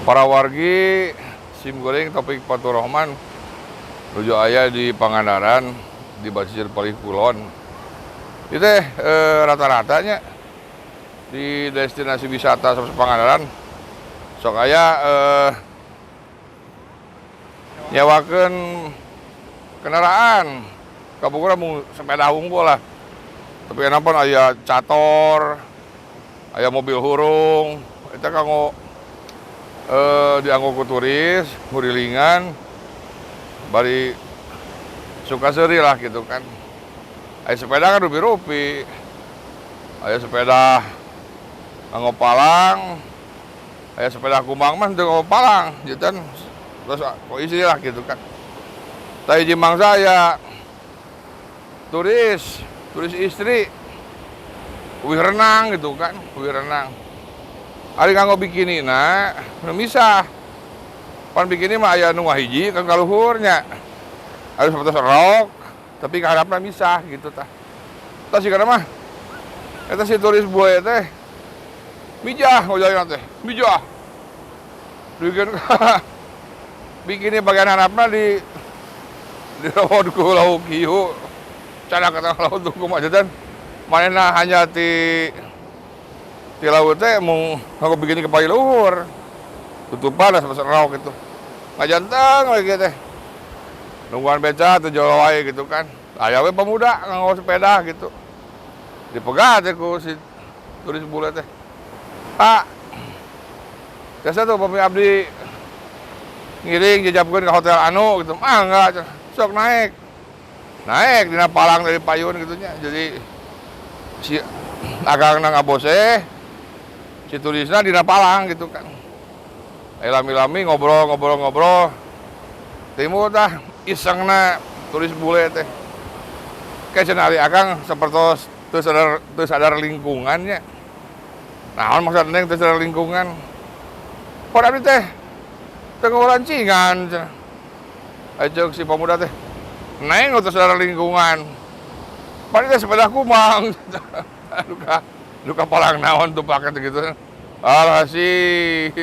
Para wargi sim goreng Topik Faturrahman nuju aya di Pangandaran di Basisir Palih Kulon. Itu rata-ratanya di destinasi wisata seperti Pangandaran sok aya nyewakeun kendaraan kapungkur mun sepeda unggul lah. Tapi kenapa aya cator, aya mobil hurung, itu kanggo dianggo ku turis, ngurilingan, bari suka seuri lah gitu kan. Aya sepeda kan rupi-rupi, aya sepeda nganggo palang, aya sepeda kumbang mah teu nganggo palang, gitu kan. Terus kok isi lah gitu kan. Tah hiji mangsa aya turis istri, uwi renang gitu kan, uwi renang. Ari nganggo bikini na, nu misah. Pan bikini mah aya nu hiji kang kaluhurnya. Aya sapertos rok, tapi ka harapna misah gitu tah. Tah sigana mah eta si turis buaya teh mijah ngojaina teh, mijah. Dikeun bikini bagian harapna di rawon ku lauk hiu. Cara kata laut tuh kumaha jajan. Manehna hanya ti laut teh mau nganggo bikini ke paling luhur. Tutupan sama serau gitu. Ngajanteng lagi teh. Nungguan beca teh jolo wae gitu kan. Aya we pemuda nganggo sepeda gitu. Dipegat teh ku si turis bule teh. Pak, biasa tuh pami abdi ngiring jajabkeun ka hotel anu gitu. Ah enggak, sok naik dina palang dari payun gitunya. Jadi si agangna ngabose, si turisna dina palang gitu kan. Lami-lami ngobrol. Timu tah isengna turis bule teh. Kayak cenah ari akang sapertos teu sadar lingkungannya. Naon maksud neng teu sadar lingkungan? Pod abdi teh teu ngorancingan cenah. Ajak si pemuda teh neng untuk saudara lingkungan. Paling teh sepeda kumang. Luka palang naon tuh paket gitu. Alhasil